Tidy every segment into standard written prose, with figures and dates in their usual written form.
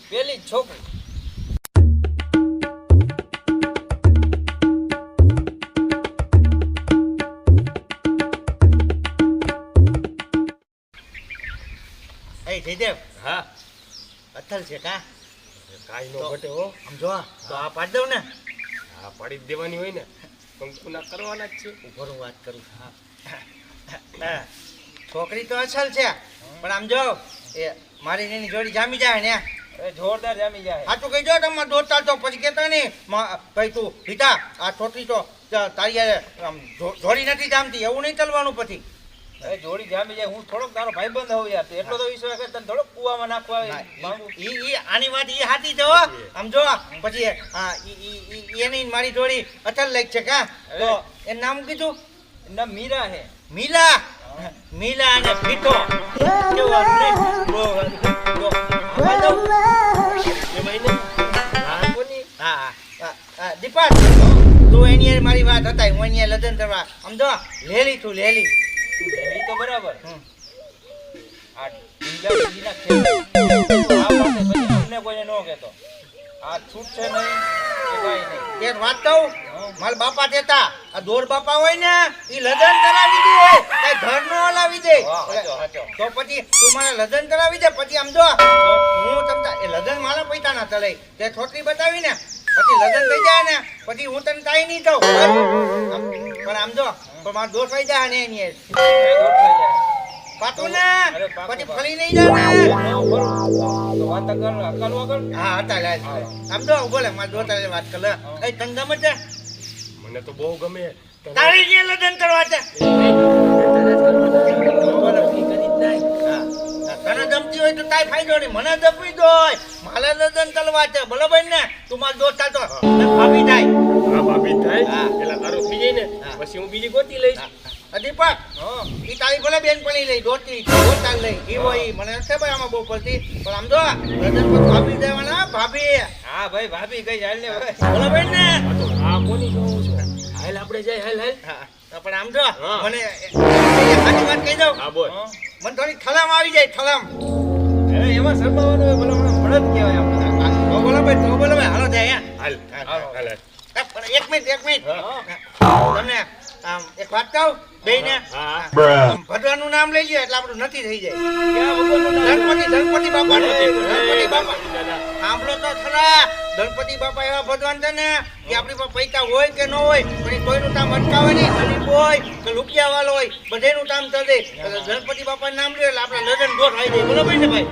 પેલી છોકરી જયદેવ, હા અથલ છે કા કાઈ નો ઘટે હો. આમ જો તો આ પાડ દઉં ને. હા પાડી જ દેવાની હોય ને, કંકુના કરવાના જ છે. ઉભો હું વાત કરું. હા છોકરી તો અસલ છે, પણ આમ જો એ મારી એની જોડી જામી જાય ને જોરદાર જામી જાય. સાચું કહી જો તમારે દોડતા તો પછી કેતા નહીં કઈ તું પિતા આ છોકરી તો તારી આમ જોડી નથી જામતી, એવું નહીં ચાલવાનું પછી. જોડી જામી જાય. હું થોડોક તારો ભાઈબંધ હોઉં યાર, એટલો તો વિશ્વાસ કરે તને થોડોક કુવામાં નાખવા માંગુ. ઈ આની વાત ઈ હાથી છે હો. આમ જો પછી એની મારી જોડી અચલ લાગ છે કા, તો એનું નામ કીધું ના મીરા હે. મીલા મીલા અને પીઠો દીપક તું એની મારી વાત હતા, હું અહીંયા લગ્ન કરવા આમ જો લેલી તું લેલી એ તો બરાબર. આ ઢીલા અમને કોઈને ન કહેતો. આ છૂટ છે નહીં કે કાંઈ નહીં. એક વાત કહું, મારા બાપા દેતા આ દોર બાપા હોય ને એ લગ્ન કરાવી દે, કઈ ઘર નો હલાવી દે. તો પછી તું મારે લગ્ન કરાવી દે, પછી આમ જો હું તમને એ લગ્ન મારા પૈસા ના ચલાય તે છોકરી બતાવી ને પછી લગ્ન થઈ જાય ને પછી હું તને કાંઈ નહીં કહું. પણ આમ જો પણ મારો દોષ થઈ જાય ને એની પાતું ને પછી ફરી નહીં જાય ને. હા હતા લાલ આમ જો બોલે મારા દોસ્ત વાત કર લે. એ તને ગમે છે? મને તો બહુ ગમે. તારી જે લગ્ન કરવા છે તને ગમતી હોય તો કાંઈ ફાયદો નહીં, મને ગમવી દો. મારે લગ્ન કરવા છે બરોબર ને? તું મારો દોસ્ત તો ભાભી થાય. હા ભાભી થાય. પેલા તારું થઈ જાય ને પછી હું બીજી ગોતી લઈશ. દીપક ઈ તારી ભલે બેન પડી લઈ દોસ્તી દોસ્તા લઈ ઈ હોય મને નથી ભાઈ આમાં બહુ પડતી, પણ આમ જો લગ્ન પછી ભાભી દેવાના ભાભી. હા ભાઈ ભાભી કઈ હાલ ને બરોબર ને? હા કોની જોઉં છું. હાલ આપણે જાય હાલ હાલ. હા પણ આમ જો મને સાચી વાત કહી દઉં. હા બોલ. મને થોડી થલામ આવી જાય થલામ. હવે એમાં શરમાવાનું હોય બોલો મળદ કહેવાય આપણે. તો બોલો ભાઈ તો બોલો ભાઈ હાલો જાય હાલ હાલ હાલ. પણ એક મિનિટ તમને આમ એક વાત કહું બેયને ભગવાનનું નામ લઈ લ્યો એટલે આપણું નથી થઈ જાય. ગણપતિ બાપા ગણપતિ બાપા સાંભળો તો ખરા. ગણપતિ બાપા એવા ભગવાન છે ને કે આપણી પાસે પૈસા હોય કે ન હોય પણ કોઈનું કામ અટકાવે નહીં, ગરીબ હોય કે રૂપિયા વાળો હોય બધેનું કામ ચાલે. ગણપતિ બાપા નામ લ્યો એટલે આપણે લગ્ન ગોઠ આવી જાય. બરોબર ને ભાઈ?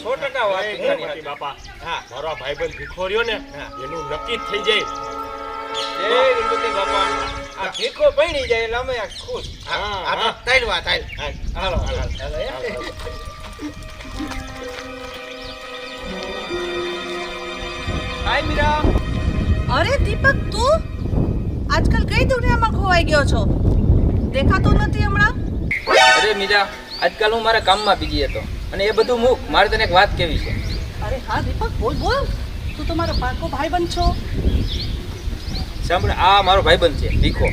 100% વાત ગણપતિ બાપા. હા મારો ભાઈબંધ ભીખો રહ્યો ને એનું નક્કી જ થઈ જાય. જય ગણપતિ બાપા. આ ભીખો પૈણી જાય એટલે અમે ખુશ. હા હા તાઈલ વાત તાઈલ. હાલો હાલો હાય મીરા. અરે દીપક તું આજકાલ કઈ દુનિયામાં ખોવાઈ ગયો છો? દેખાતો નથી હમણાં. અરે મીરા, આજકાલ હું મારા કામમાં બીજી હતો અને એ બધું મૂક, મારે તને એક વાત કહેવી છે. અરે હા દીપક બોલ બોલ, તું તો મારો પાકો ભાઈબંધ છો. સાંભળ, આ મારો ભાઈબંધ છે ભીખો.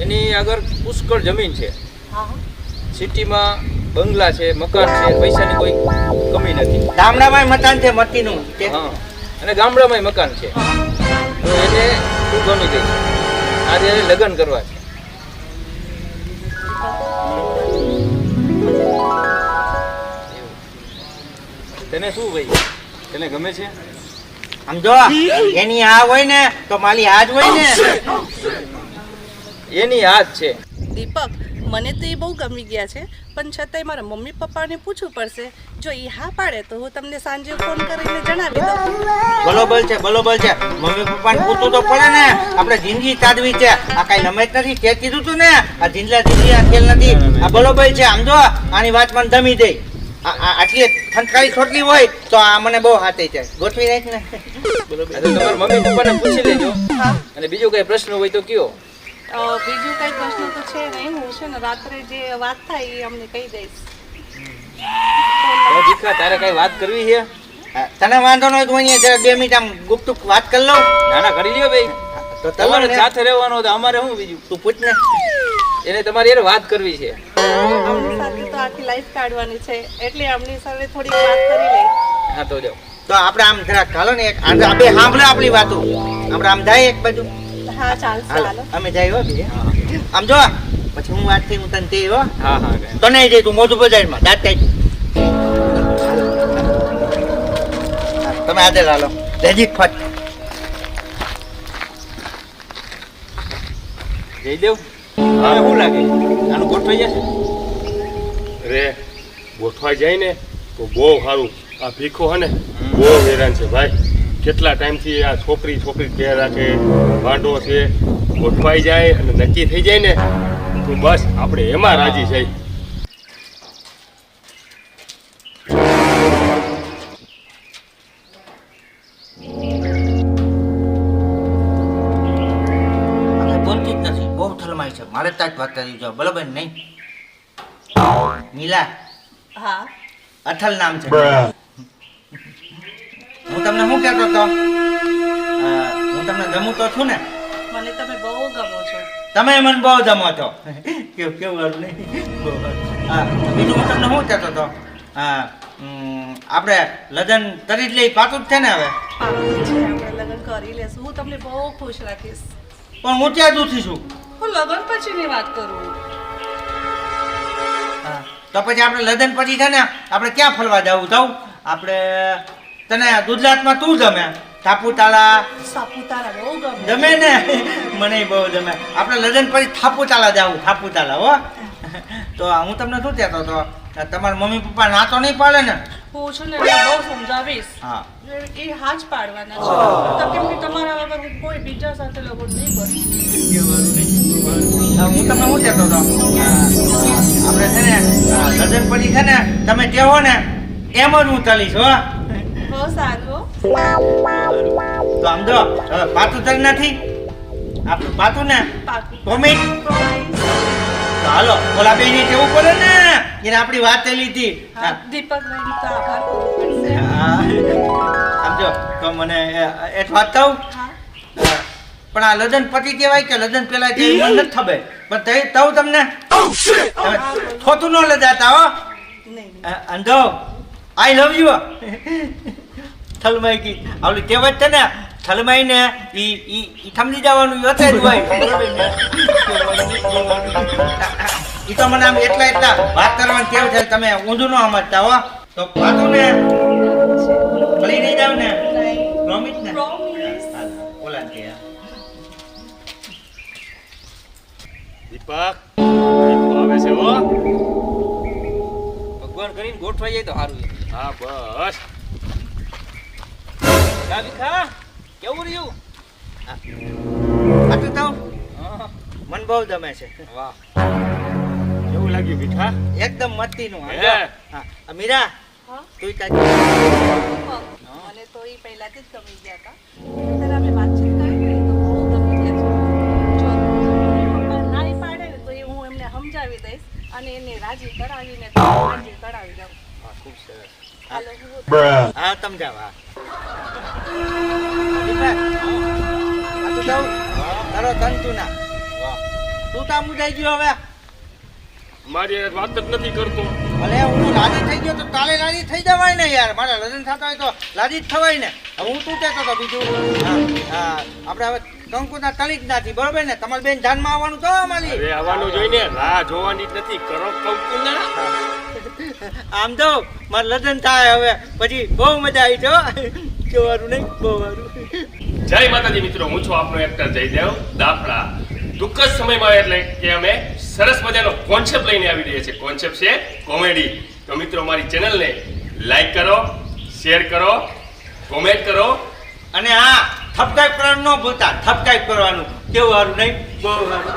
એની આગળ પુષ્કળ જમીન છે. હા સિટીમાં બંગલા છે, મકાન છે, પૈસાની કોઈ કમી નથી. ગામડામાં મકાન છે મતીનું. હા અને ગામડામાં મકાન છે. તો એને તું ગમી ગઈ છે. આજે લગ્ન કરવા છે. તને શું ભાઈ, તને ગમે છે? આમ જો એની આ હોય ને તો મારી આ જ હોય ને. એની હાથ છે. દીપક મને તો એ બહુ ગમી ગયા છે, પણ છતાંય મારા મમ્મી પપ્પાને પૂછવું પડશે. જો એ હા પાડે તો હું તમને સાંજે ફોન કરીને જણાવી દઉં. બરોબર છે બરોબર છે. મમ્મી પપ્પાને પૂછવું તો પડે ને, આપણે જિંદગી કાઢવી છે. આ કઈ રમત નથી, તે કીધું તું ને આ જિંદગી આ ખેલ નથી. આ બરોબર છે. આમ જો આની વાત મને ગમી દે. આટલી ખંડકારી છોટલી હોય તો આ મને બહુ હાથે છે ગોઠવી નાખ ને આ તો તમારા મમ્મી પપ્પાને પૂછી લેજો હા અને બીજો કઈ પ્રશ્ન હોય તો કયો. બીજું કઈ પ્રશ્ન તો છે નહીં. હું છે ને રાત્રે જે વાત થાય એ અમને કહી દઈશ. તો દીકરા તારે કઈ વાત કરવી છે? તને વાંધો ન હોય તો અહીંયા જરા 2 મિનિટ આમ ગુપચુપ વાત કરી લઉં. ના ના કરી લ્યો ભાઈ. તો તમારે તમારે સાથે રહેવાનું તો અમારે શું બીજું? તું પૂછ ને. એને તમારી યાર વાત કરવી છે. અમની સાથે તો આખી લાઈફ કાઢવાની છે એટલે અમની સાથે થોડી વાત કરી લઈ. હા તો જાઓ. તો આપણે આમ જરા ચાલો ને એક આ બે સાંભળે આપણી વાતો. આપણે આમ જાય એક બાજુ. હા ચાલશે હાલો હાલો. અમે જાય હો બે. આમ જો પછી હું વાત થઈ હું તને તે હો. હા હા કઈ. તો નહીં જઈ તું મોઢું બજારમાં દાંત કાઢ. તમે આજે લાલો રેજી ફટ. જયદેવ હવે શું લાગે આનું ગોઠવાઈ જશે? રે ગોઠવાઈ જાય ને તો બહુ સારું. આ ભીખો હે ને બહુ હેરાન છે ભાઈ. કેટલા ટાઈમથી આ છોકરી ઘેર રાખે ભાંડો છે. ગોઠવાઈ જાય અને નક્કી થઈ જાય ને તો બસ આપણે એમાં રાજી થઈ. અમે બોલતી જ નથી બહુ થલમાઈ છે મારે તાજ વાત કરી જો બરોબર નહીં. મિલા હા અથલ નામ છે. હું તમને શું કહેતો હતો હું તમને ગમું તો છું ને. મને તમે બહુ ગમો છો. તમે મને બહુ જમો છો. કેવું વાળું નહીં બહુ સારું. હા બીજું હું તમને શું કહેતો હતો આપણે લગ્ન કરી જ લઈ પાતું જ છે ને હવે. પાક્કું છે આપણે લગ્ન કરી લેશું. હું તમને બહુ ખુશ રાખીશ. પણ હું ત્યાં દૂધી છું. હું લગ્ન પછીની વાત કરું. હા તો પછી આપણે લગ્ન પછી છે ને આપણે ક્યાં ફરવા જવું થવું આપણે તને ગુજરાતમાં તું ગમે થાપુતાળા સાપુતારા બહુ ગમે. ગમે ને મને બહુ ગમે. આપણે લગ્ન પછી થાપુતાળા જવું થાપુતાળા હો. તો હું તમને શું કહેતો હતો તમારા મમ્મી પપ્પા ના તો નહીં પાડે ને. હું છું ને એને બહુ સમજાવીશ. હા એ હા જ પાડવાના છે. તો કેમ કે તમારા વગર હું કોઈ બીજા સાથે લગ્ન નહીં કરું. હું તમને શું કહેતો હતો આપણે છે ને લગ્ન પછી છે ને તમે કહેવો ને એમ જ હું ચાલીશ હો. બહુ સારું. તો આમ જો હવે પાતું તરી નથી આપણું પાતું ને પાકું. કોમિક તો હાલો ઓલા બેને કેવું પડે ને એને આપણી વાત થઈ લીધી. હા, દીપકભાઈનો તો આભાર કરવો પડશે. આમ જો તો મને એક વાત કહું હા પણ આ લગ્ન પછી કહેવાય કે લગ્ન પહેલા જે મને નથી ખબર પણ તે તવ તમને ખોટું ન લજાતા હો. નહીં અંધો આઈ લવ યુ થલમાઈ કી આવલી કહેવત છે ને થલમાઈ ને ઈ સમજી જવાનું હશે જ હોય. ઈ તો મને આમ એટલા વાત કરવાનું કેવું છે તમે ઊંધું ન સમજતા હો. તો પાતું ને ભલી નહીં જાવ ને પ્રોમિસ ને પ્રોમિસ. ઓલા કે દીપક આવે છે હો. ભગવાન કરીને ગોઠવાઈ જાય તો સારું છે. હા બસ કા દીકરા કેવું રહ્યું? પાતું તો હા, મન બહુ ગમે છે. વાહ કેવું લાગ્યું મીઠા? એકદમ મસ્તીનું હે. હા મીરા હા તું તારી મને તો એ પહેલાથી જ ગમી ગયા હતા. ત્યારે અમે વાતચીત કરી ને તો બહુ ગમી ગયા છે. જો પપ્પા ના પાડે ને તો એ હું એમને સમજાવી દઈશ અને એને રાજી કરાવીને રાજી કરાવી દઉં. હા ખૂબ સરસ. હાલો હું હા સમજાવ હા પાતું જાઉં તારો તંતુ ના વાહ તું તો આમ મુજાઈ ગયો હવે. મારી હારે વાત જ નથી કરતો. ભલે હું રાજી થઈ ગયો તો તાલે રાજી થઈ જવાય ને યાર મારા લગ્ન થતા હોય તો રાજી જ થવાય ને. હવે હું શું કહેતો હતો બીજું આપણે હવે કંકુના તળી જ નથી બરોબર ને તમારે બેન જાનમાં આવવાનું તો અમારી. અરે આવવાનું જોઈને રાહ જોવાની જ નથી. કરો કંકુના. આમ તો મારે લગ્ન થાય હવે પછી બહુ મજા આવી છે હો. જોવાનું નહીં બહુ સારું. જય માતાજી મિત્રો, હું છું આપનો એક્ટર જયદેવ દાફડા. ટૂંક જ સમયમાં એટલે કે અમે સરસ મજાનો કોન્સેપ્ટ લઈને આવી રહ્યા છીએ. કોન્સેપ્ટ છે કોમેડી. તો મિત્રો મારી ચેનલને લાઈક કરો, શેર કરો, કોમેન્ટ કરો. અને હા સબસ્ક્રાઇબ કરવાનું ન ભૂલતા. સબસ્ક્રાઇબ કરવાનું કેવું સારું નહીં બહુ સારું.